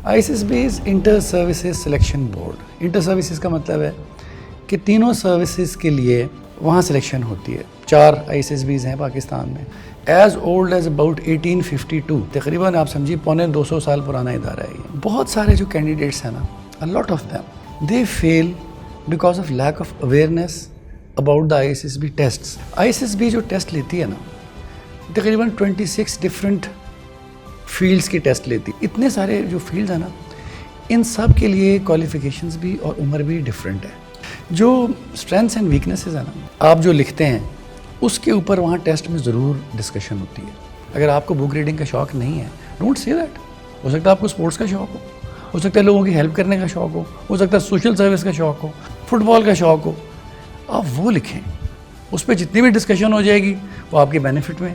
ISSB's inter services selection board. Inter services کا مطلب ہے کہ تینوں سروسز کے لیے وہاں سلیکشن ہوتی ہے. 4 ISSB's ہیں پاکستان میں. As old as about 1852. تقریباً آپ سمجھیے 250 سال پرانا ادارہ ہے یہ. بہت سارے جو کینڈیڈیٹس ہیں نا, a lot of them, they fail because of lack of awareness about the ISSB tests. ISSB جو ٹیسٹ لیتی ہے نا, تقریباً 26 ڈفرینٹ فیلڈس کی ٹیسٹ لیتی. اتنے سارے جو فیلڈز ہیں نا, ان سب کے لیے کوالیفیکیشنز بھی اور عمر بھی ڈفرینٹ ہے. جو اسٹرینتھس اینڈ ویکنیسز ہیں نا, آپ جو لکھتے ہیں اس کے اوپر وہاں ٹیسٹ میں ضرور ڈسکشن ہوتی ہے. اگر آپ کو بک ریڈنگ کا شوق نہیں ہے, ڈونٹ سے دیٹ. ہو سکتا ہے آپ کو اسپورٹس کا شوق ہو سکتا ہے لوگوں کی ہیلپ کرنے کا شوق ہو سکتا ہے سوشل سروس کا شوق ہو, فٹ بال کا شوق ہو, آپ وہ لکھیں. اس پہ جتنی بھی ڈسکشن ہو جائے گی وہ آپ کے بینیفٹ میں.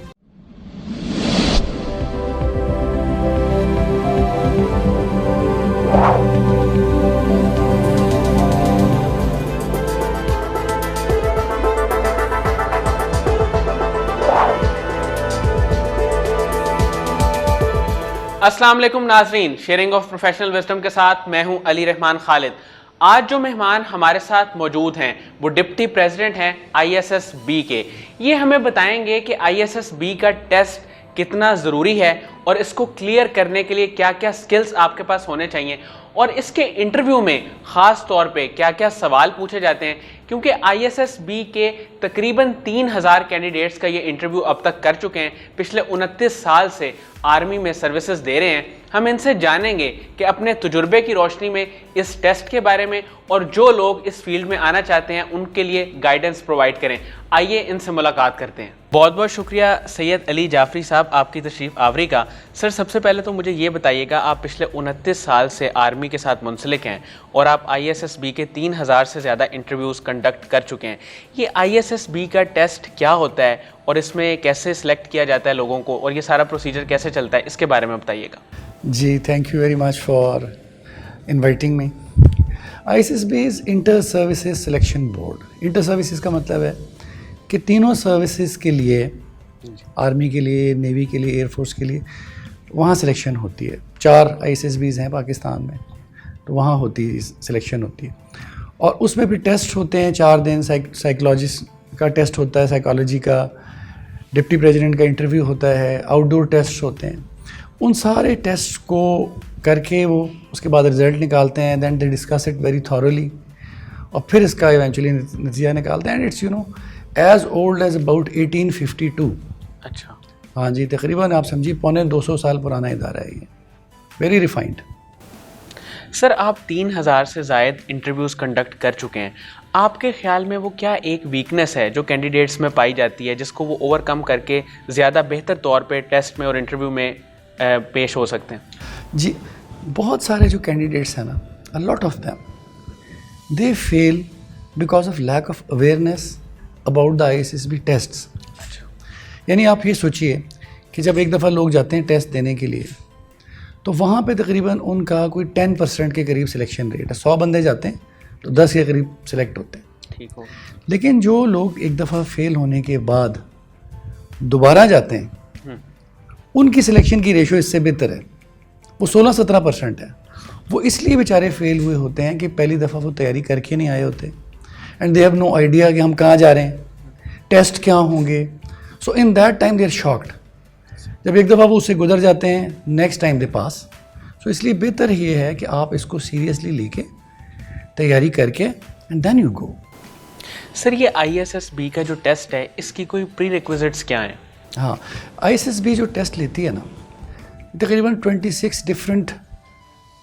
السلام علیکم ناظرین, شیئرنگ آف پروفیشنل وزڈم کے ساتھ میں ہوں علی رحمان خالد. آج جو مہمان ہمارے ساتھ موجود ہیں وہ ڈپٹی پریزیڈنٹ ہیں ISSB کے. یہ ہمیں بتائیں گے کہ ISSB کا ٹیسٹ کتنا ضروری ہے اور اس کو کلیئر کرنے کے لیے کیا کیا سکلز آپ کے پاس ہونے چاہیے, اور اس کے انٹرویو میں خاص طور پہ کیا کیا سوال پوچھے جاتے ہیں, کیونکہ ISSB کے تقریباً 3000 کینڈیڈیٹس کا یہ انٹرویو اب تک کر چکے ہیں. پچھلے 29 سال سے آرمی میں سروسز دے رہے ہیں. ہم ان سے جانیں گے کہ اپنے تجربے کی روشنی میں اس ٹیسٹ کے بارے میں, اور جو لوگ اس فیلڈ میں آنا چاہتے ہیں ان کے لیے گائیڈنس پرووائڈ کریں. آئیے ان سے ملاقات کرتے ہیں. بہت بہت شکریہ سید علی جعفری صاحب آپ کی تشریف آوری کا. سر سب سے پہلے تو مجھے یہ بتائیے گا, آپ پچھلے 29 سال سے آرمی کے ساتھ منسلک ہیں اور آپ ISSB کے 3000 سے زیادہ انٹرویوز کنڈکٹ کر چکے ہیں. یہ ISSB کا ٹیسٹ کیا ہوتا ہے اور اس میں کیسے سلیکٹ کیا جاتا ہے لوگوں کو, اور یہ سارا پروسیجر کیسے چلتا ہے, اس کے بارے میں بتائیے گا. جی, thank you very much for inviting me. ISSB's inter services selection board. Inter services کا مطلب ہے کہ تینوں سروسز کے لیے, آرمی کے لیے, نیوی کے لیے, ایئر فورس کے لیے وہاں سلیکشن ہوتی ہے. 4 ISSB's ہیں پاکستان میں, تو وہاں ہوتی ہے سلیکشن ہوتی ہے. اور اس میں بھی ٹیسٹ ہوتے ہیں 4 دن. سائیکولوجسٹ کا ٹیسٹ ہوتا ہے, سائیکالوجی کا, ڈپٹی پریزیڈنٹ کا انٹرویو ہوتا ہے, آؤٹ ڈور ٹیسٹ ہوتے ہیں. ان سارے ٹیسٹ کو کر کے وہ اس کے بعد رزلٹ نکالتے ہیں. Then they discuss it very thoroughly, اور پھر اس کا ایونچولی نتیجہ نکالتے ہیں. And it's as old as about 1852. اچھا, ہاں جی, تقریباً آپ سمجھیے 250 سال پرانا ادارہ ہے یہ. Very refined. سر آپ 3000 سے زائد انٹرویوز کنڈکٹ کر چکے ہیں. آپ کے خیال میں وہ کیا ایک ویکنیس ہے جو کینڈیڈیٹس میں پائی جاتی ہے جس کو وہ اوور کم کر کے زیادہ بہتر طور پہ ٹیسٹ میں اور انٹرویو میں پیش ہو سکتے ہیں؟ جی, بہت سارے جو کینڈیڈیٹس ہیں نا, a lot of them, they fail because of lack of awareness about the ISSB tests. یعنی آپ یہ سوچئے کہ جب ایک دفعہ لوگ جاتے ہیں ٹیسٹ دینے کے لیے, تو وہاں پہ تقریباً ان کا کوئی 10% کے قریب سلیکشن ریٹ ہے. 100 بندے جاتے ہیں تو 10 کے قریب سلیکٹ ہوتے ہیں. ٹھیک ہو. لیکن جو لوگ ایک دفعہ فیل ہونے کے بعد دوبارہ جاتے ہیں, ان کی سلیکشن کی ریشو اس سے بہتر ہے. وہ 16-17% ہے. وہ اس لیے بیچارے فیل ہوئے ہوتے ہیں کہ پہلی دفعہ وہ تیاری کر کے نہیں آئے ہوتے, and they have no idea کہ ہم کہاں جا رہے ہیں, ٹیسٹ کیا ہوں گے. So in that time they are shocked. جب ایک دفعہ وہ اس سے گزر جاتے ہیں, نیکسٹ ٹائم دے پاس. سو اس لیے بہتر یہ ہے کہ آپ اس کو سیریسلی لے کے تیاری کر کے اینڈ دین یو گو. سر یہ ISSB کا جو ٹیسٹ ہے اس کی کوئی پری ریکویزٹس کیا ہیں؟ ہاں, ISSB جو ٹیسٹ لیتی ہے نا, تقریباً 26 ڈفرینٹ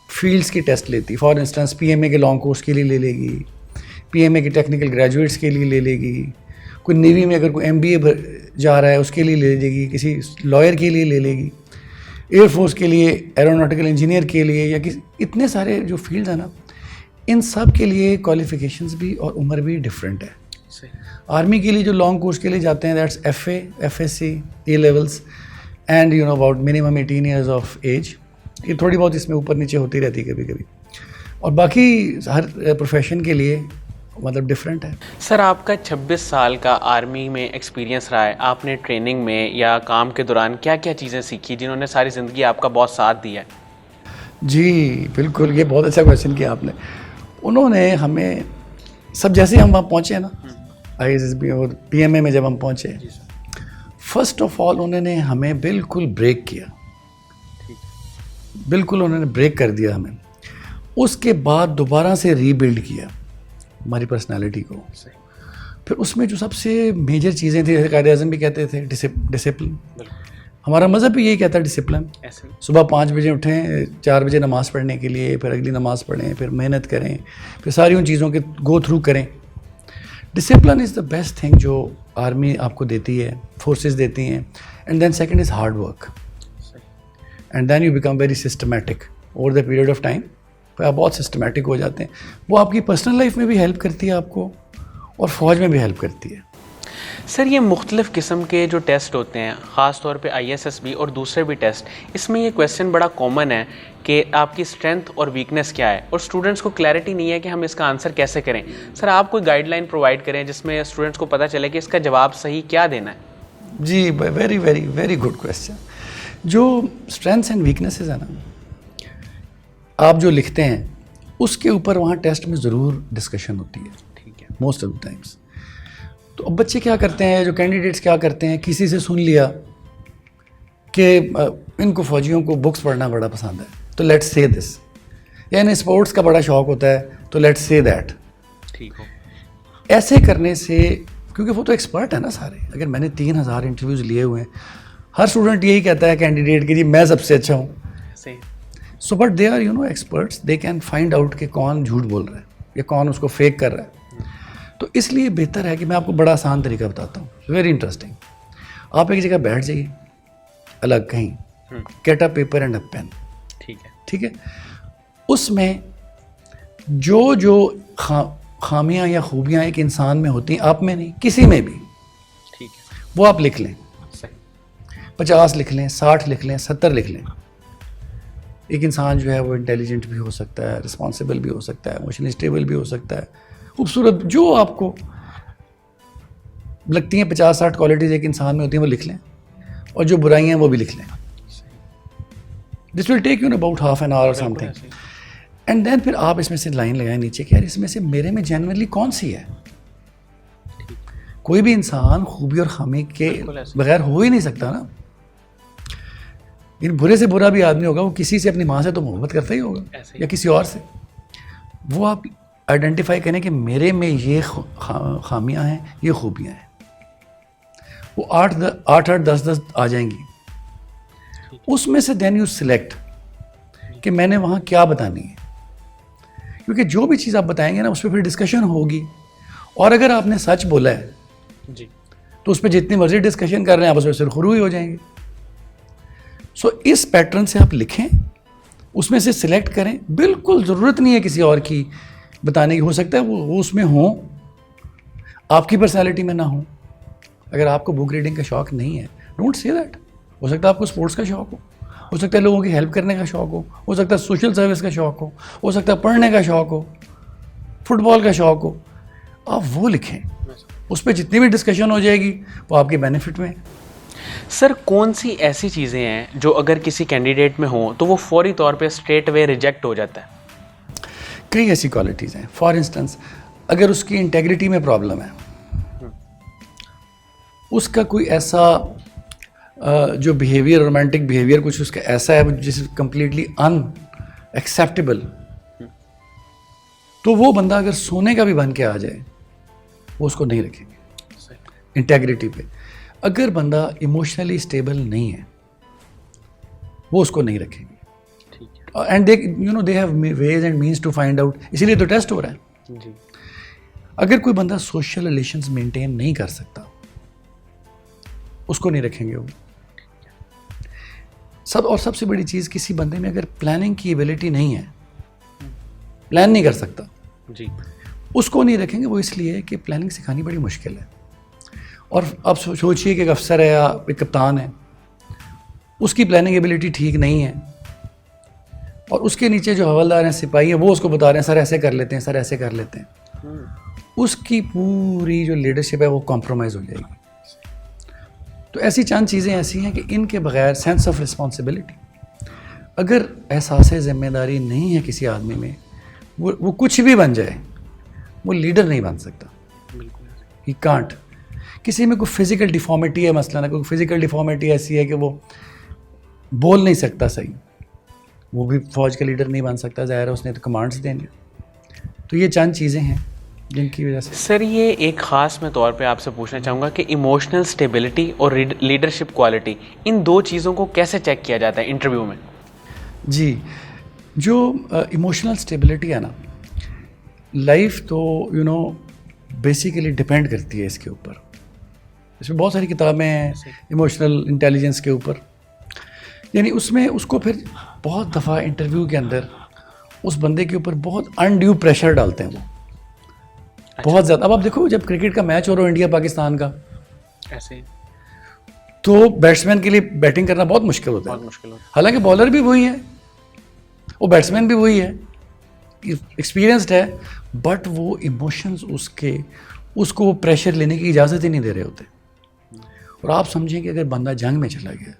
فیلڈس کی ٹیسٹ لیتی. فار انسٹنس PMA کے لانگ کورس کے لیے لے لے گی, PMA کے ٹیکنیکل گریجویٹس کے لیے لے لے گی, کوئی نیوی میں اگر کوئی MBA جا رہا ہے اس کے لیے لے لے گی, کسی لائر کے لیے لے لے گی, ایئر فورس کے لیے, ایروناٹیکل انجینئر کے لیے, یا اتنے سارے جو فیلڈز ہیں نا, ان سب کے لیے کوالیفیکیشنز بھی اور عمر بھی ڈفرینٹ ہے. آرمی کے لیے جو لانگ کورس کے لیے جاتے ہیں, that's FA, FSC, A levels, and you know about minimum 18 years of age. یہ تھوڑی بہت اس میں اوپر نیچے ہوتی رہتی ہے کبھی کبھی. اور باقی ہر پروفیشن کے لیے مطلب ڈفرینٹ ہے. سر آپ کا 26 سال کا آرمی میں ایکسپیرینس رہا ہے, آپ نے ٹریننگ میں یا کام کے دوران کیا کیا چیزیں سیکھی جنہوں نے ساری زندگی آپ کا بہت ساتھ دیا ہے؟ جی بالکل, یہ بہت اچھا کویشچن کیا آپ نے. انہوں نے ہمیں سب جیسے ہم وہاں پہنچے نا ISSB اور PMA میں جب ہم پہنچے, فرسٹ آف آل انہوں نے ہمیں بالکل بریک کیا, بالکل انہوں نے بریک کر دیا ہمیں. اس کے بعد دوبارہ سے ری بلڈ کیا ہماری پرسنالٹی کو. پھر اس میں جو سب سے میجر چیزیں تھیں, جیسے قائد اعظم بھی کہتے تھے ڈسپلن. ہمارا مذہب بھی یہی کہتا ہے ڈسپلن. صبح 5 بجے اٹھیں, 4 بجے نماز پڑھنے کے لیے, پھر اگلی نماز پڑھیں, پھر محنت کریں, پھر ساری ان چیزوں کے گو تھرو کریں. Discipline is the best thing جو آرمی آپ کو دیتی ہے, فورسز دیتی ہیں. And then second is hard work, and then you become very systematic over the period of time. پھر آپ بہت سسٹمیٹک ہو جاتے ہیں. وہ آپ کی پرسنل لائف میں بھی ہیلپ کرتی ہے آپ کو, اور فوج میں بھی ہیلپ کرتی ہے. سر یہ مختلف قسم کے جو ٹیسٹ ہوتے ہیں, خاص طور پہ ISSB اور دوسرے بھی ٹیسٹ, اس میں یہ کویسچن بڑا کامن ہے کہ آپ کی اسٹرینتھ اور ویکنیس کیا ہے, اور اسٹوڈنٹس کو کلیئرٹی نہیں ہے کہ ہم اس کا آنسر کیسے کریں. سر آپ کوئی گائیڈ لائن پرووائڈ کریں جس میں اسٹوڈنٹس کو پتہ چلے کہ اس کا جواب صحیح کیا دینا ہے. جی very very very good question. جو اسٹرینتھس اینڈ ویکنیسز ہیں نا, آپ جو لکھتے ہیں اس کے اوپر وہاں ٹیسٹ میں ضرور ڈسکشن ہوتی ہے. ٹھیک ہے, موسٹ آف دا ٹائمس. تو اب بچے کیا کرتے ہیں, جو کینڈیڈیٹس کیا کرتے ہیں, کسی سے سن لیا کہ ان کو فوجیوں کو بکس پڑھنا بڑا پسند ہے تو لیٹس سے دس, یعنی اسپورٹس کا بڑا شوق ہوتا ہے تو لیٹس سے دیٹ. ٹھیک ہو, ایسے کرنے سے, کیونکہ وہ تو ایکسپرٹ ہے نا سارے. اگر میں نے 3000 انٹرویوز لیے ہوئے ہیں, ہر اسٹوڈنٹ یہی کہتا ہے کینڈیڈیٹ کہ جی میں سب سے اچھا ہوں. So but they are experts, they can find out کہ کون جھوٹ بول رہا ہے یا کون اس کو فیک کر رہا ہے. تو اس لیے بہتر ہے کہ میں آپ کو بڑا آسان طریقہ بتاتا ہوں, ویری انٹرسٹنگ. آپ ایک جگہ بیٹھ جائیے الگ کہیں, get a paper and a pen. ٹھیک ہے, اس میں جو خامیاں یا خوبیاں ایک انسان میں ہوتی ہیں, آپ میں نہیں, کسی میں بھی, وہ آپ لکھ لیں. 50 لکھ لیں, 60 لکھ لیں, 70 لکھ لیں. ایک انسان جو ہے وہ انٹیلیجنٹ بھی ہو سکتا ہے, رسپانسیبل بھی ہو سکتا ہے, ایموشنلی اسٹیبل بھی ہو سکتا ہے, خوبصورت, جو آپ کو لگتی ہیں 50-60 کوالٹیز ایک انسان میں ہوتی ہیں وہ لکھ لیں, اور جو برائیاں ہیں وہ بھی لکھ لیں. This will take you about half an hour اور سم تھنگ. اینڈ دین پھر آپ اس میں سے لائن لگائیں نیچے کہ یار اس میں سے میرے میں جینوئنلی کون سی ہے. کوئی بھی انسان خوبی اور خامی کے بغیر ہو ہی نہیں سکتا نا. برے سے برا بھی آدمی ہوگا, وہ کسی سے, اپنی ماں سے تو محبت کرتا ہی ہوگا یا کسی اور سے. وہ آپ آئیڈینٹیفائی کریں کہ میرے میں یہ خامیاں ہیں, یہ خوبیاں ہیں. وہ 8 10 آ جائیں گی. اس میں سے دین یو سلیکٹ کہ میں نے وہاں کیا بتانی ہے, کیونکہ جو بھی چیز آپ بتائیں گے نا اس پہ پھر ڈسکشن ہوگی. اور اگر آپ نے سچ بولا ہے تو اس پہ جتنی مرضی ڈسکشن کر رہے ہیں آپ اس پہ سرخرو ہی ہو جائیں گے. سو اس پیٹرن سے آپ لکھیں, اس میں سے سلیکٹ کریں. بالکل ضرورت نہیں ہے کسی اور کی بتانے کی. ہو سکتا ہے وہ اس میں ہوں, آپ کی پرسنالٹی میں نہ ہوں. اگر آپ کو بک ریڈنگ کا شوق نہیں ہے, ڈونٹ سے دیٹ. ہو سکتا ہے آپ کو اسپورٹس کا شوق ہو سکتا ہے لوگوں کی ہیلپ کرنے کا شوق ہو سکتا ہے سوشل سروس کا شوق ہو سکتا ہے پڑھنے کا شوق ہو, فٹ بال کا شوق ہو. آپ وہ لکھیں, اس پہ جتنی بھی ڈسکشن ہو جائے گی وہ آپ کے بینیفٹ میں. سر کون سی ایسی چیزیں ہیں جو اگر کسی کینڈیڈیٹ میں ہوں تو وہ فوری طور پہ اسٹریٹ وے ریجیکٹ ہو جاتا ہے؟ کئی ایسی کوالٹیز ہیں. فار انسٹنس اگر اس کی انٹیگریٹی میں پرابلم ہے, اس کا کوئی ایسا جو بیہیویئر, رومانٹک بیہیویئر کچھ اس کا ایسا ہے جس کمپلیٹلی ان ایکسیپٹیبل, تو وہ بندہ اگر سونے کا بھی بن کے آ جائے وہ اس کو نہیں رکھیں گے انٹیگریٹی پہ. اگر بندہ ایموشنلی اسٹیبل نہیں ہے وہ اس کو نہیں رکھیں گے. And they have ways and means to find out, اسی لیے تو ٹیسٹ ہو رہا ہے. اگر کوئی بندہ سوشل ریلیشنز مینٹین نہیں کر سکتا اس کو نہیں رکھیں گے وہ. سب سے بڑی چیز, کسی بندے میں اگر پلاننگ کی ایبلٹی نہیں ہے, پلان نہیں کر سکتا, اس کو نہیں رکھیں گے. وہ اس لیے کہ پلاننگ سکھانی بڑی مشکل ہے. اور آپ سوچئے کہ ایک افسر ہے یا ایک کپتان ہے, اس کی پلاننگ ایبلٹی ٹھیک نہیں ہے, اور اس کے نیچے جو حوالدار ہیں, سپاہی ہیں, وہ اس کو بتا رہے ہیں سر ایسے کر لیتے ہیں, سر ایسے کر لیتے ہیں. اس کی پوری جو لیڈرشپ ہے وہ کمپرومائز ہو جائے گی. تو ایسی چند چیزیں ایسی ہیں کہ ان کے بغیر سینس آف رسپانسبلٹی, اگر احساس ذمہ داری نہیں ہے کسی آدمی میں، وہ کچھ بھی بن جائے، وہ لیڈر نہیں بن سکتا. He can't. کسی میں کوئی فزیکل ڈیفارمیٹی ہے مثلاً، کوئی فزیکل ڈیفارمیٹی ایسی ہے کہ وہ بول نہیں سکتا صحیح، وہ بھی فوج کا لیڈر نہیں بن سکتا. ظاہر ہے اس نے تو کمانڈس دینے. تو یہ چند چیزیں ہیں جن کی وجہ سے. سر یہ ایک خاص میں طور پہ آپ سے پوچھنا چاہوں گا کہ ایموشنل اسٹیبلٹی اور لیڈرشپ کوالٹی، ان دو چیزوں کو کیسے چیک کیا جاتا ہے انٹرویو میں؟ جی، جو ایموشنل اسٹیبلٹی ہے نا، لائف تو بیسیکلی ڈپینڈ کرتی ہے اس کے اوپر. اس میں بہت ساری کتابیں ہیں ایموشنل انٹیلیجنس کے اوپر. یعنی اس میں اس کو پھر بہت دفعہ انٹرویو کے اندر اس بندے کے اوپر بہت انڈیو پریشر ڈالتے ہیں وہ بہت زیادہ. اب آپ دیکھو جب کرکٹ کا میچ ہو رہا ہو انڈیا پاکستان کا، ایسے تو بیٹسمین کے لیے بیٹنگ کرنا بہت مشکل ہوتا ہے. حالانکہ بالر بھی وہی ہے، وہ بیٹسمین بھی وہی ہے، ایکسپیرینسڈ ہے، بٹ وہ ایموشنز اس کو وہ پریشر لینے کی اجازت ہی نہیں دے رہے ہوتے. اور آپ سمجھیں کہ اگر بندہ جنگ میں چلا گیا،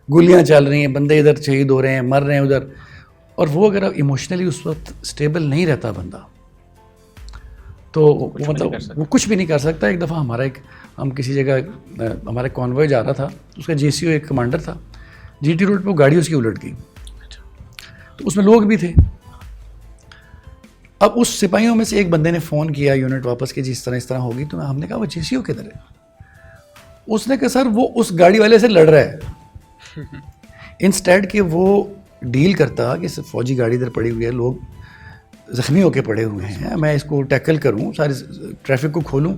گولیاں چل رہی ہیں، بندے ادھر شہید ہو رہے ہیں، مر رہے ہیں ادھر، اور وہ اگر ایموشنلی اس وقت اسٹیبل نہیں رہتا بندہ، تو مطلب وہ کچھ بھی نہیں کر سکتا. ایک دفعہ ہم کسی جگہ ہمارا کانوائے جا رہا تھا، اس کا JCO ایک کمانڈر تھا، GT روڈ پہ وہ گاڑی اس کی الٹ گئی، تو اس میں لوگ بھی تھے. اب اس سپاہیوں میں سے ایک بندے نے فون کیا یونٹ واپس کہ جی اس طرح ہوگی. تو ہم نے کہا وہ JCO کدھر ہے؟ اس نے کہا سر وہ اس گاڑی والے سے لڑ رہا ہے. انسٹیڈ کہ وہ ڈیل کرتا کہ فوجی گاڑی ادھر پڑی ہوئی ہے، لوگ زخمی ہو کے پڑے ہوئے ہیں، میں اس کو ٹیکل کروں، سارے ٹریفک کو کھولوں.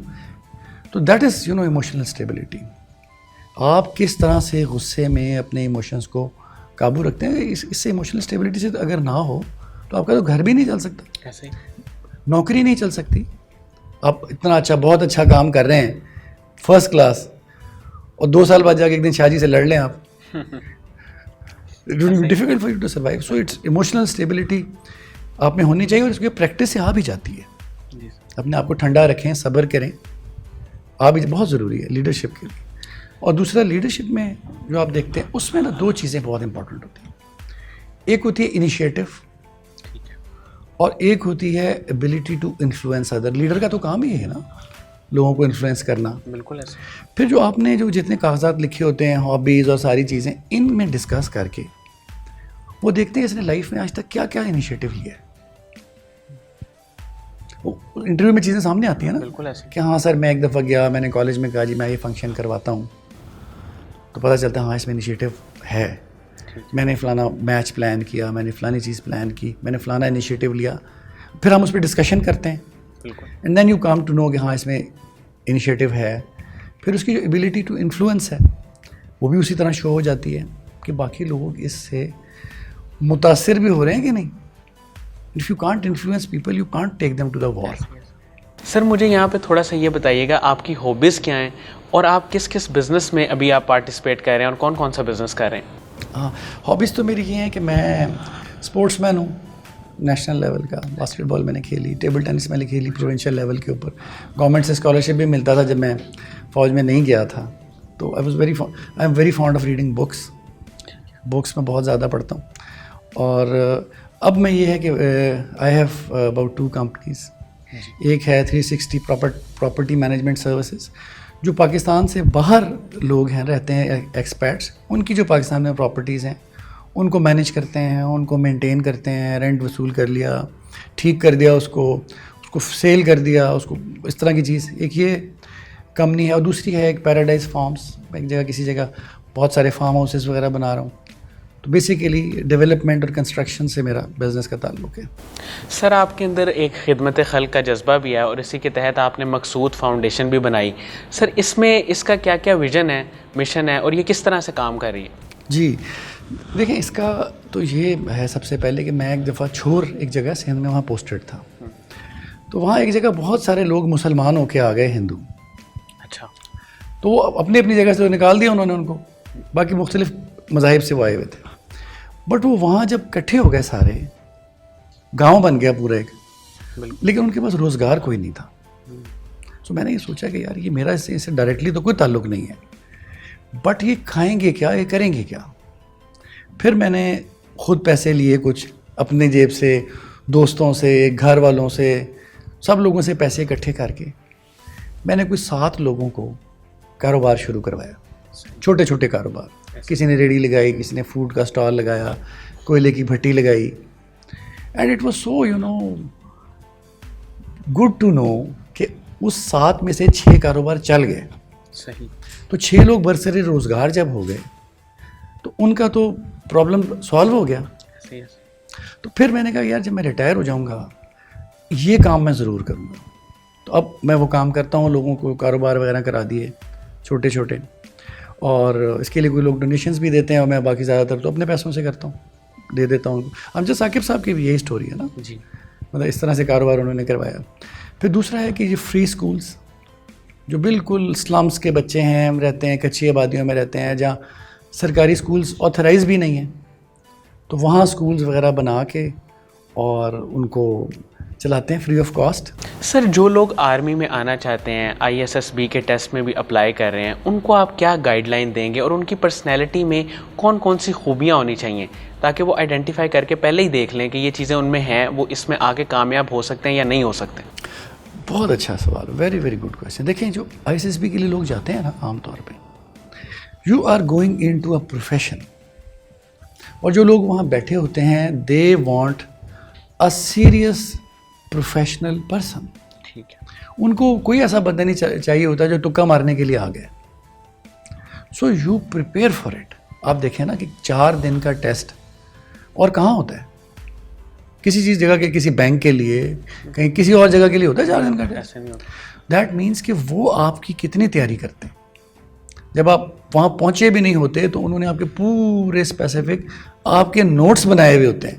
تو دیٹ از ایموشنل اسٹیبلٹی. آپ کس طرح سے غصے میں اپنے ایموشنس کو قابو رکھتے ہیں. اس سے ایموشنل اسٹیبلٹی سے اگر نہ ہو تو آپ کا تو گھر بھی نہیں چل سکتا، نوکری نہیں چل سکتی. آپ اتنا اچھا بہت اچھا کام کر رہے ہیں فرسٹ کلاس، اور 2 سال بعد جا کے ایک دن شاہ جی سے لڑ لیں آپ، difficult for you to survive. So it's emotional stability آپ میں ہونی چاہیے، اور اس کی پریکٹس سے آ بھی جاتی ہے. اپنے آپ کو ٹھنڈا رکھیں، صبر کریں، آ بھی بہت ضروری ہے لیڈرشپ کے لیے. اور دوسرا لیڈرشپ میں جو آپ دیکھتے ہیں اس میں نا 2 چیزیں بہت امپورٹنٹ ہوتی ہیں. ایک ہوتی ہے انیشیٹو، اور ایک ہوتی ہے ability to influence other. Leader کا تو کام ہی ہے نا لوگوں کو انفلوئنس کرنا. بالکل ایسے. پھر جو آپ نے جتنے کاغذات لکھے ہوتے ہیں، ہابیز اور ساری چیزیں، ان میں ڈسکس کر کے وہ دیکھتے ہیں اس نے لائف میں آج تک کیا کیا انیشیٹو لیا ہے. انٹرویو میں چیزیں سامنے آتی ہیں نا. بالکل ایسے کہ ہاں سر میں ایک دفعہ گیا، میں نے کالج میں کہا جی میں یہ فنکشن کرواتا ہوں، تو پتہ چلتا ہے ہاں اس میں انیشیٹو ہے. میں نے فلانا میچ پلان کیا، میں نے فلانی چیز پلان کی، میں نے فلانا انیشیٹو لیا. پھر ہم اس پہ ڈسکشن کرتے ہیں، and then you come to know کہ ہاں اس میں انیشیٹو ہے. پھر اس کی جو ایبلٹی ٹو انفلوئنس ہے وہ بھی اسی طرح شو ہو جاتی ہے کہ باقی لوگ اس سے متاثر بھی ہو رہے ہیں کہ نہیں. If you can't influence people you can't take them to the war. Sir مجھے یہاں پہ تھوڑا سا یہ بتائیے گا آپ کی ہابیز کیا ہیں، اور آپ کس کس بزنس میں ابھی آپ پارٹیسپیٹ کر رہے ہیں، اور کون کون سا بزنس کر رہے ہیں؟ ہاں، ہابیز تو میری یہ ہیں کہ میں اسپورٹس مین ہوں. نیشنل لیول کا باسکٹ بال میں نے کھیلی، ٹیبل ٹینس میں نے کھیلی پروونشل لیول کے اوپر. گورنمنٹ سے اسکالرشپ بھی ملتا تھا جب میں فوج میں نہیں گیا تھا. تو I am very fond of reading books میں بہت زیادہ پڑھتا ہوں. اور اب میں یہ ہے کہ آئی ہیو اباؤٹ 2 کمپنیز. ایک ہے 360 پراپرٹی مینجمنٹ سروسز، جو پاکستان سے باہر لوگ ہیں رہتے ہیں ایکسپیٹس، ان کی جو پاکستان میں پراپرٹیز ہیں ان کو مینیج کرتے ہیں، ان کو مینٹین کرتے ہیں، رینٹ وصول کر لیا، ٹھیک کر دیا اس کو سیل کر دیا اس کو، اس طرح کی چیز. ایک یہ کمپنی ہے. اور دوسری ہے ایک پیراڈائز فارمز. میں ایک جگہ کسی جگہ بہت سارے فارم ہاؤسز وغیرہ بنا رہا ہوں. تو بیسیکلی ڈیولپمنٹ اور کنسٹرکشن سے میرا بزنس کا تعلق ہے. سر آپ کے اندر ایک خدمت خلق کا جذبہ بھی ہے، اور اسی کے تحت آپ نے مقصود فاؤنڈیشن بھی بنائی. سر اس میں اس کا کیا کیا ویژن ہے، مشن ہے، اور یہ کس طرح سے کام کر رہی ہے؟ جی دیکھیں، اس کا تو یہ ہے سب سے پہلے کہ میں ایک دفعہ چھور ایک جگہ سندھ میں وہاں پوسٹڈ تھا. تو وہاں ایک جگہ بہت سارے لوگ مسلمان ہو کے آ گئے ہندو. اچھا. تو وہ اپنی اپنی جگہ سے نکال دیا انہوں نے ان کو، باقی مختلف مذاہب سے وہ آئے ہوئے تھے. بٹ وہ وہاں جب اکٹھے ہو گئے سارے، گاؤں بن گیا پورا ایک، لیکن ان کے پاس روزگار کوئی نہیں تھا. تو میں نے یہ سوچا کہ یار یہ میرا اس سے ڈائریکٹلی تو کوئی تعلق نہیں ہے، بٹ یہ کھائیں گے کیا، یہ کریں گے کیا. پھر میں نے خود پیسے لیے کچھ اپنے جیب سے, دوستوں سے, گھر والوں سے, سب لوگوں سے پیسے اکٹھے کر کے میں نے کوئی 7 لوگوں کو کاروبار شروع کروایا, چھوٹے چھوٹے کاروبار. کسی نے ریڑھی لگائی, کسی نے فوڈ کا اسٹال لگایا, کوئلے کی بھٹی لگائی. And it was so good to know کہ اس 7 میں سے 6 کاروبار چل گئے. صحیح. تو 6 لوگ برسر روزگار جب ہو گئے تو ان کا تو پرابلم سالو ہو گیا. تو پھر میں نے کہا یار جب میں ریٹائر ہو جاؤں گا یہ کام میں ضرور کروں گا. تو اب میں وہ کام کرتا ہوں, لوگوں کو کاروبار وغیرہ کرا دیے چھوٹے چھوٹے, اور اس کے لیے کوئی لوگ ڈونیشنز بھی دیتے ہیں, اور میں باقی زیادہ تر تو اپنے پیسوں سے کرتا ہوں, دے دیتا ہوں. امجد ثاقب صاحب کی بھی یہی اسٹوری ہے نا جی, مطلب اس طرح سے کاروبار انہوں نے کروایا. پھر دوسرا ہے کہ یہ فری اسکولس جو بالکل سلمس کے بچے ہیں, رہتے ہیں کچی آبادیوں میں رہتے ہیں جہاں سرکاری اسکولس آتھرائز بھی نہیں ہیں, تو وہاں اسکولز وغیرہ بنا کے اور ان کو چلاتے ہیں فری آف کاسٹ. سر جو لوگ آرمی میں آنا چاہتے ہیں, ISSB کے ٹیسٹ میں بھی اپلائی کر رہے ہیں, ان کو آپ کیا گائیڈ لائن دیں گے, اور ان کی پرسنالٹی میں کون کون سی خوبیاں ہونی چاہیے تاکہ وہ آئیڈینٹیفائی کر کے پہلے ہی دیکھ لیں کہ یہ چیزیں ان میں ہیں, وہ اس میں آگے کامیاب ہو سکتے ہیں یا نہیں ہو سکتے؟ بہت اچھا سوال, ویری ویری گڈ کویشچن. دیکھیں جو ISSB کے لیے لوگ جاتے ہیں نا عام طور پہ, you are going into a profession, اور جو لوگ وہاں بیٹھے ہوتے ہیں they want a serious professional person. ٹھیک ہے. ان کو کوئی ایسا بندہ نہیں چاہیے ہوتا جو ٹکا مارنے کے لیے آ گئے. So you prepare for it. آپ دیکھیں نا کہ 4 دن کا ٹیسٹ اور کہاں ہوتا ہے, کسی چیز جگہ کے, کسی بینک کے لیے, کہیں کسی اور جگہ کے لیے ہوتا ہے 4 دن کا ٹیسٹ. دیٹ مینس کہ وہ آپ کی کتنی تیاری کرتے ہیں. جب آپ وہاں پہنچے بھی نہیں ہوتے تو انہوں نے آپ کے پورے اسپیسیفک آپ کے نوٹس بنائے ہوئے ہوتے ہیں.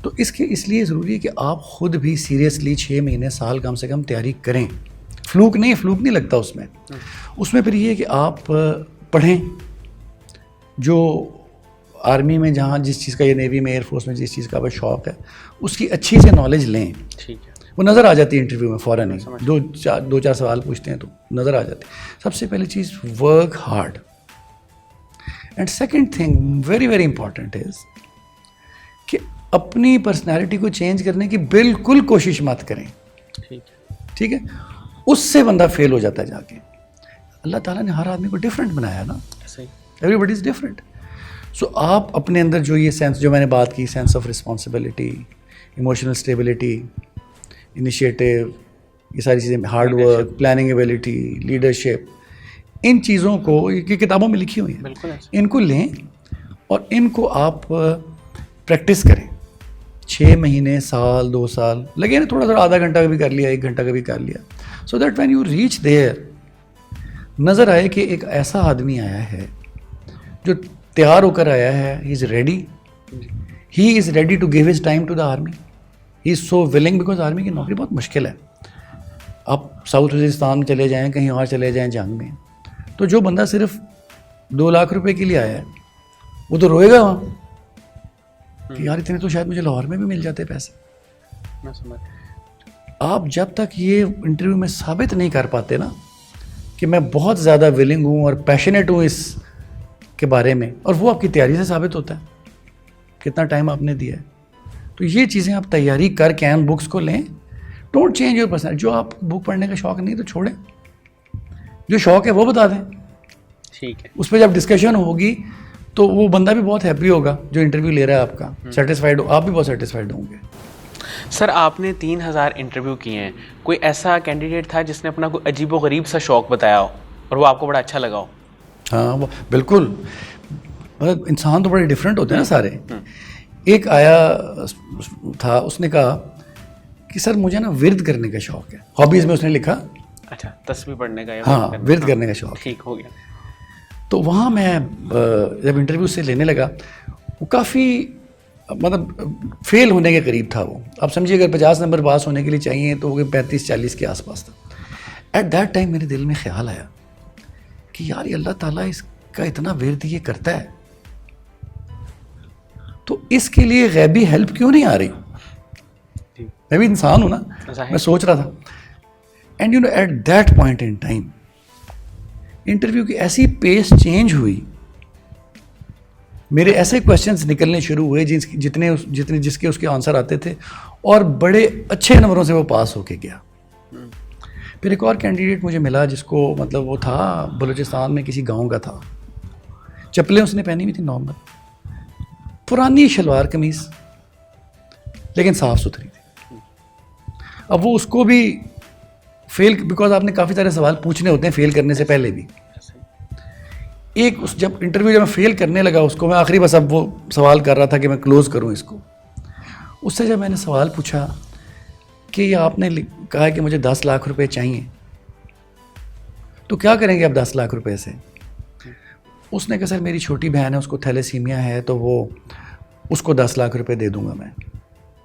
تو اس لیے ضروری ہے کہ آپ خود بھی سیریسلی 6 مہینے سال کم سے کم تیاری کریں. فلوک نہیں لگتا اس میں پھر یہ ہے کہ آپ پڑھیں, جو آرمی میں جہاں جس چیز کا, یہ نیوی میں, ایئر فورس میں جس چیز کا آپ شوق ہے اس کی اچھی سے نالج لیں. ٹھیک ہے. وہ نظر آ جاتی ہے انٹرویو میں فوراً ہی, 2-4 سوال پوچھتے ہیں تو نظر آ جاتی ہے. سب سے پہلی چیز work hard. And second thing very very important is کہ اپنی پرسنالٹی کو چینج کرنے کی بالکل کوشش مت کریں. ٹھیک ہے. اس سے بندہ فیل ہو جاتا ہے جا کے. اللہ تعالیٰ نے ہر آدمی کو ڈفرینٹ بنایا نا, ایوری بڈی از ڈفرینٹ. سو آپ اپنے اندر جو یہ سینس جو میں نے بات کی, sense of responsibility, emotional stability, initiative, یہ ساری چیزیں, hard work, planning ability, leadership, ان چیزوں کو یہ کتابوں میں لکھی ہوئی ہیں, ان کو لیں اور ان کو آپ پریکٹس کریں. 6 مہینے, سال, 2 سال لگے نا, تھوڑا سا آدھا گھنٹہ کا بھی کر لیا, 1 گھنٹہ کا بھی کر لیا, so that when you reach their نظر آئے کہ ایک ایسا آدمی آیا ہے جو تیار ہو کر آیا ہے, he is ready to give his time to the army, he is so willing, because army کی نوکری بہت مشکل ہے. آپ ساؤتھ وزیرستان میں چلے جائیں, کہیں اور چلے جائیں جنگ میں, تو جو بندہ صرف 2 لاکھ روپے کے لیے آیا ہے وہ تو روئے گا وہاں کہ یار اتنے تو شاید مجھے لاہور میں بھی مل جاتے پیسے. آپ جب تک یہ انٹرویو میں ثابت نہیں کر پاتے نا کہ میں بہت زیادہ ولنگ ہوں اور پیشنیٹ ہوں اس کے بارے میں, اور وہ آپ کی تیاری سے ثابت ہوتا ہے کتنا ٹائم آپ نے دیا ہے. تو یہ چیزیں آپ تیاری کر کے ان بکس کو لیں. Don't change your personality. جو آپ بک پڑھنے کا شوق نہیں تو چھوڑیں, جو شوق ہے وہ بتا دیں. ٹھیک ہے. اس پہ جب ڈسکشن ہوگی تو وہ بندہ بھی بہت ہیپی ہوگا جو انٹرویو لے رہا ہے آپ کا, سیٹسفائڈ ہو, آپ بھی بہت سیٹسفائڈ ہوں گے. سر آپ نے 3000 انٹرویو کیے ہیں, کوئی ایسا کینڈیڈیٹ تھا جس نے اپنا کوئی عجیب و غریب سا شوق بتایا ہو اور وہ آپ کو بڑا اچھا لگا ہو؟ ہاں وہ بالکل, مطلب انسان تو بڑے ڈفرینٹ ہوتے ہیں نا سارے. ایک آیا تھا, اس نے کہا کہ سر مجھے نا ورد کرنے کا شوق ہے. ہابیز میں اس نے لکھا اچھا تسبیح پڑھنے کا, ہاں ورد کرنے کا شوق. ٹھیک ہو گیا. تو وہاں میں جب انٹرویو سے لینے لگا, وہ کافی مطلب فیل ہونے کے قریب تھا. وہ آپ سمجھیے اگر 50 نمبر پاس ہونے کے لیے چاہیے تو وہ 35-40 کے آس پاس تھا. ایٹ دیٹ ٹائم میرے دل میں خیال آیا کہ یار یہ اللہ تعالیٰ اس کا اتنا ورد یہ کرتا ہے تو اس کے لیے غیبی ہیلپ کیوں نہیں آ رہی. میں بھی انسان ہوں نا, میں سوچ رہا تھا. And you know at that point in time interview کی ایسی پیس چینج ہوئی میرے ایسے کویشچنس نکلنے شروع ہوئے جس کے اس کے آنسر آتے تھے اور بڑے اچھے نمبروں سے وہ پاس ہو کے گیا. پھر ایک اور کینڈیڈیٹ مجھے ملا جس کو مطلب وہ تھا بلوچستان میں کسی گاؤں کا تھا, چپلیں اس نے پہنی ہوئی تھی نارمل, پرانی شلوار قمیض لیکن صاف ستھری تھی. اب وہ اس کو بھی فیل, بیکاز آپ نے کافی سارے سوال پوچھنے ہوتے ہیں فیل کرنے سے پہلے بھی. جب انٹرویو جب میں فیل کرنے لگا اس کو, میں آخری بس اب وہ سوال کر رہا تھا کہ میں کلوز کروں اس کو. اس سے جب میں نے سوال پوچھا کہ یہ آپ نے کہا ہے کہ مجھے 10 لاکھ روپے چاہیے, تو کیا کریں گے آپ 10 لاکھ روپے سے؟ اس نے کہا سر میری چھوٹی بہن ہے, اس کو تھیلیسیمیا ہے, تو وہ اس کو 10 لاکھ روپے دے دوں گا میں.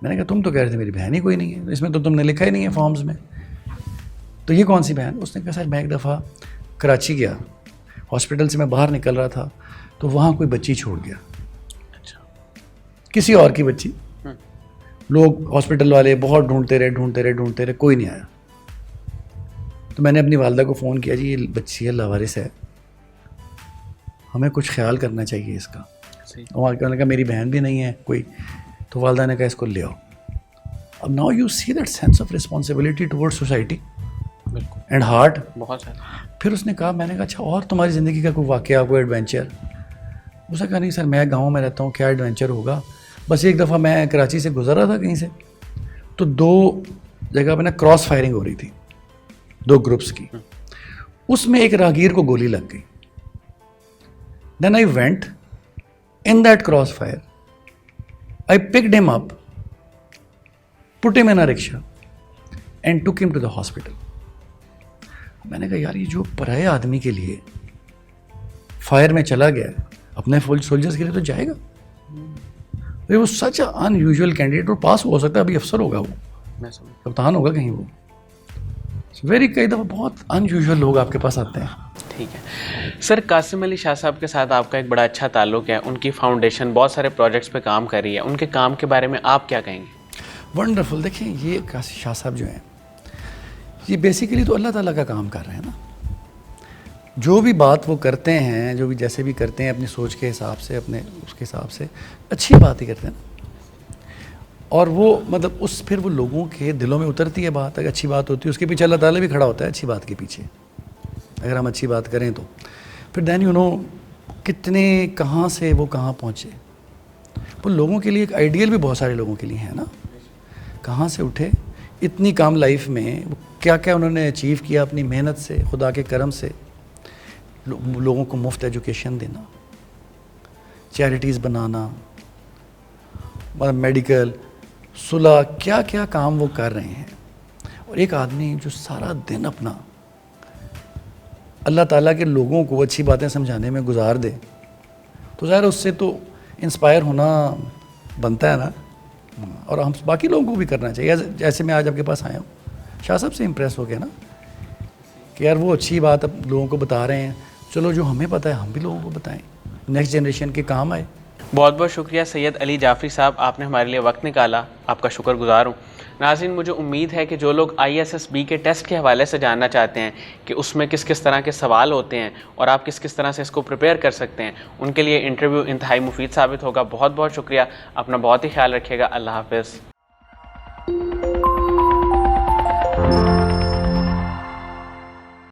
میں نے کہا تم تو کہہ رہے تھے میری بہن ہی کوئی نہیں ہے, اس میں تو تم نے لکھا ہی نہیں ہے فارمز میں, تو یہ کون سی بہن؟ اس نے کہا سر میں ایک دفعہ کراچی گیا, ہاسپٹل سے میں باہر نکل رہا تھا تو وہاں کوئی بچی چھوڑ گیا, کسی اور کی بچی. لوگ ہاسپٹل والے بہت ڈھونڈتے رہے, کوئی نہیں آیا. تو میں نے اپنی والدہ کو فون کیا, جی یہ بچی ہے لاوارث ہے, ہمیں کچھ خیال کرنا چاہیے اس کا. والدہ نے کہا میری بہن بھی نہیں ہے کوئی, تو والدہ نے کہا اس کو لے آؤ. اب now you see that sense of responsibility toward society and heart. پھر اس نے کہا, میں نے کہا اچھا اور تمہاری زندگی کا کوئی واقعہ, کوئی ایڈونچر؟ اس نے کہا نہیں سر میں گاؤں میں رہتا ہوں, کیا ایڈونچر ہوگا, بس ایک دفعہ میں کراچی سے گزر رہا تھا کہیں سے, تو 2 جگہ پہ نا کراس فائرنگ ہو رہی تھی 2 گروپس کی, اس میں ایک راہگیر کو گولی لگ گئی. Then I went in that cross fire, I picked him up, پٹ ہم ان اے رکشا اینڈ ٹک ہم ٹو دا ہاسپٹل. میں نے کہا یار یہ جو پرائے آدمی کے لیے فائر میں چلا گیا اپنے سولجرز کے لیے تو جائے گا. وہ سچ ان یوزول کینڈیڈیٹ, اور پاس ہو سکتا ہے, ابھی افسر ہوگا, وہ کپتان ہوگا کہیں, وہ ویری کئی دفعہ بہت ان یوزول لوگ آپ کے پاس آتے ہیں. ٹھیک ہے سر, قاسم علی شاہ صاحب کے ساتھ آپ کا ایک بڑا اچھا تعلق ہے, ان کی فاؤنڈیشن بہت سارے پروجیکٹس پہ کام کر رہی ہے, ان کے کام کے بارے میں آپ کیا کہیں گے؟ ونڈرفل. دیکھیں یہ قاسم شاہ صاحب جو ہیں یہ بیسیکلی تو اللہ تعالیٰ کا کام کر رہے ہیں نا. جو بھی بات وہ کرتے ہیں, جو بھی جیسے بھی کرتے ہیں اپنی سوچ کے حساب سے, اپنے اس کے حساب سے اچھی بات ہی کرتے ہیں نا. اور وہ مطلب پھر وہ لوگوں کے دلوں میں اترتی ہے بات, اگر اچھی بات ہوتی ہے اس کے پیچھے اللہ تعالیٰ بھی کھڑا ہوتا ہے اچھی بات کے پیچھے, اگر ہم اچھی بات کریں تو. پھر دین یو نو کتنے کہاں سے وہ کہاں پہنچے. وہ لوگوں کے لیے ایک آئیڈیل بھی بہت سارے لوگوں کے لیے ہے نا, کہاں سے اٹھے اتنی کام لائف میں, کیا کیا انہوں نے اچیو کیا اپنی محنت سے, خدا کے کرم سے. لوگوں کو مفت ایجوکیشن دینا, چیریٹیز بنانا, میڈیکل, صلح, کیا کیا کام وہ کر رہے ہیں. اور ایک آدمی جو سارا دن اپنا اللہ تعالیٰ کے لوگوں کو اچھی باتیں سمجھانے میں گزار دے, تو ظاہر اس سے تو انسپائر ہونا بنتا ہے نا. اور ہم باقی لوگوں کو بھی کرنا چاہیے, جیسے میں آج آپ کے پاس آیا ہوں, شاہ صاحب سے امپریس ہو گیا نا کہ یار وہ اچھی بات اب لوگوں کو بتا رہے ہیں, چلو جو ہمیں پتہ ہے ہم بھی لوگوں کو بتائیں, نیکسٹ جنریشن کے کام آئے. بہت بہت شکریہ سید علی جعفری صاحب, آپ نے ہمارے لیے وقت نکالا, آپ کا شکر گزار ہوں. ناظرین, مجھے امید ہے کہ جو لوگ ISSB کے ٹیسٹ کے حوالے سے جاننا چاہتے ہیں کہ اس میں کس کس طرح کے سوال ہوتے ہیں اور آپ کس کس طرح سے اس کو پریپیئر کر سکتے ہیں, ان کے لیے انٹرویو انتہائی مفید ثابت ہوگا. بہت بہت شکریہ, اپنا بہت ہی خیال رکھیے گا. اللہ حافظ.